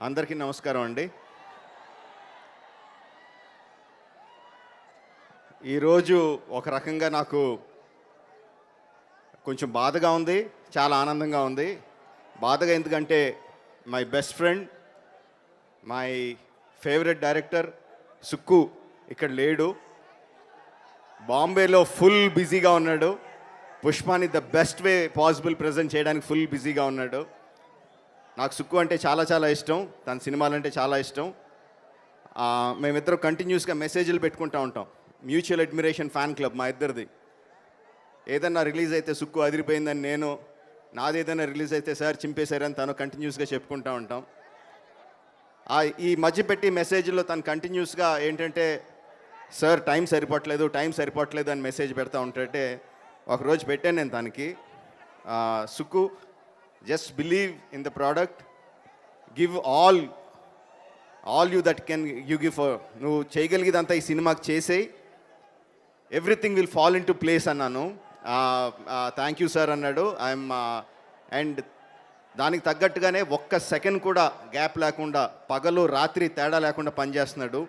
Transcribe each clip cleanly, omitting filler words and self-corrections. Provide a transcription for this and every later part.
అందరికీ నమస్కారం అండి. ఈరోజు ఒక రకంగా నాకు కొంచెం బాధగా ఉంది, చాలా ఆనందంగా ఉంది. బాధగా ఎందుకంటే my best friend, my favourite director Sukku ఇక్కడ లేడు. బాంబేలో ఫుల్ బిజీగా ఉన్నాడు. పుష్పాని the best way possible present చేయడానికి ఫుల్ బిజీగా ఉన్నాడు. నాకు సుక్కు అంటే చాలా చాలా ఇష్టం, తన సినిమాలంటే చాలా ఇష్టం. మేమిద్దరం కంటిన్యూస్గా మెసేజ్లు పెట్టుకుంటూ ఉంటాం. మ్యూచువల్ అడ్మిరేషన్ ఫ్యాన్ క్లబ్ మా ఇద్దరిది. ఏదన్నా రిలీజ్ అయితే సుక్కు అదిరిపోయిందని నేను, నాది ఏదైనా రిలీజ్ అయితే సార్ చింపేశారని తను కంటిన్యూస్గా చెప్పుకుంటూ ఉంటాం. ఈ మధ్య పెట్టి మెసేజ్లో తను కంటిన్యూస్గా ఏంటంటే సార్ టైం సరిపోవట్లేదు అని మెసేజ్ పెడతా ఉంటుంటే ఒకరోజు పెట్టాను నేను తనకి, Sukku just believe in the product, give all you that can you give. నువ్వు చేయగలిగేదంతా ఈ సినిమాకి చేసేయి, everything will fall into place అన్నాను. థ్యాంక్ యూ సార్ అన్నాడు. అండ్ దానికి తగ్గట్టుగానే ఒక్క సెకండ్ కూడా గ్యాప్ లేకుండా, పగలు రాత్రి తేడా లేకుండా పనిచేస్తున్నాడు.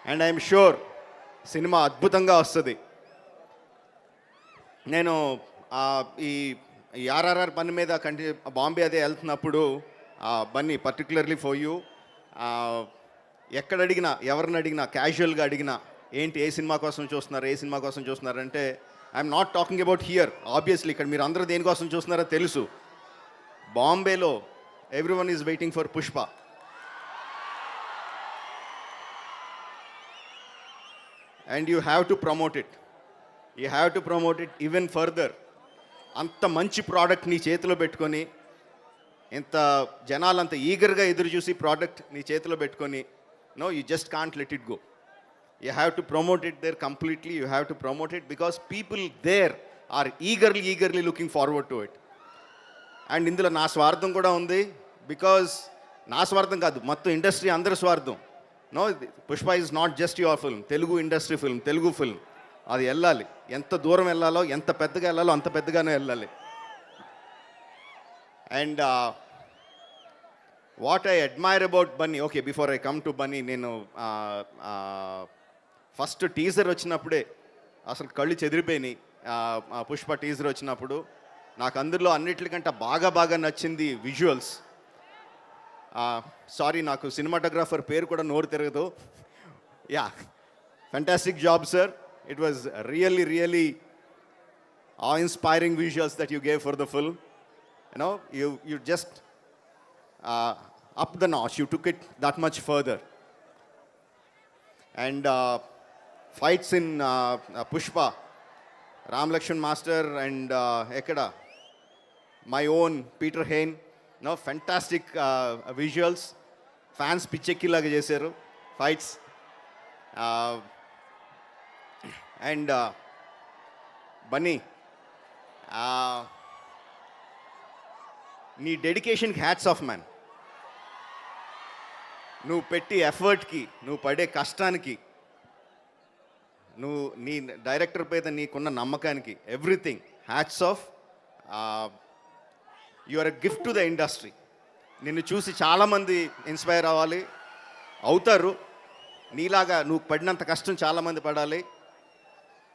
అండ్ ఐఎమ్ షూర్ సినిమా అద్భుతంగా వస్తుంది. నేను ఈ ఆర్ఆర్ఆర్ పని మీద బాంబే అదే వెళ్తున్నప్పుడు బన్నీ పర్టికులర్లీ ఫర్ యూ, ఎక్కడ అడిగినా, ఎవరిని అడిగినా, క్యాజువల్గా అడిగినా ఏంటి ఏ సినిమా కోసం చూస్తున్నారు అంటే I'm not talking about here. Obviously ఇక్కడ మీరు అందరూ దేనికోసం చూస్తున్నారో తెలుసు. బాంబేలో everyone is waiting for Pushpa. And you have to promote it even further. అంత మంచి ప్రోడక్ట్ నీ చేతిలో పెట్టుకొని, ఇంత జనాలు అంత ఈగర్గా ఎదురు చూసి ప్రోడక్ట్ నీ చేతిలో పెట్టుకొని, no you just can't let it go. You have to promote it there completely. You have to promote it because people there are eagerly looking forward to it. And ఇందులో నా స్వార్థం కూడా ఉంది. బికాజ్ నా స్వార్థం కాదు, మొత్తం ఇండస్ట్రీ అందరి స్వార్థం. No, Pushpa is not just your film, Telugu industry film, Telugu film. అది వెళ్ళాలి, ఎంత దూరం వెళ్ళాలో, ఎంత పెద్దగా వెళ్ళాలో అంత పెద్దగానే వెళ్ళాలి. And what I admire about Bunny, okay before I come to Bunny, నేను ఫస్ట్ టీజర్ వచ్చినప్పుడే అసలు కళ్ళు చెదిరిపోయినాయి. పుష్ప టీజర్ వచ్చినప్పుడు నాకు అందులో అన్నిటికంటే బాగా నచ్చింది విజువల్స్. సారీ, నాకు సినిమాటోగ్రాఫర్ పేరు కూడా నోరు తిరగదు. Yeah, fantastic job sir. It was really awe-inspiring visuals that you gave for the film. You know, you just up the notch. You took it that much further. And fights in Pushpa, Ram Lakshman Master and Ekada, my own Peter Hain. No, fantastic visuals. Fans pichekkilaga chesaru fights. And Bunny, నీ డెడికేషన్కి hats off man. నువ్వు పెట్టి ఎఫర్ట్కి, నువ్వు పడే కష్టానికి, నువ్వు నీ director మీద నీకున్న నమ్మకానికి, everything hats off. You are a gift to the industry. నిన్ను చూసి చాలామంది ఇన్స్పైర్ అవ్వాలి, అవుతారు. నీలాగా నువ్వు పడినంత కష్టం చాలామంది పడాలి.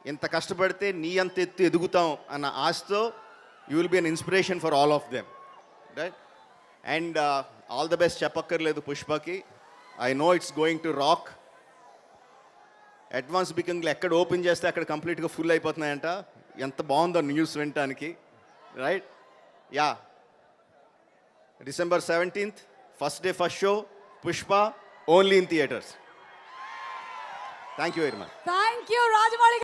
ఇంత కష్టపడితే నీ అంత ఎత్తు ఎదుగుతాం అన్న ఆశతో you will be an inspiration for all of them, right? And all the best చెప్పక్కర్లేదు పుష్పకి. I know it's going to rock. Advance బుకింగ్లు ఎక్కడ ఓపెన్ చేస్తే అక్కడ కంప్లీట్గా ఫుల్ అయిపోతున్నాయంట. ఎంత బాగుందో న్యూస్ వినటానికి, right? Yeah, December 17th, first day first show, Pushpa, only in theatres. Thank you very much. Thank you Rajamouli.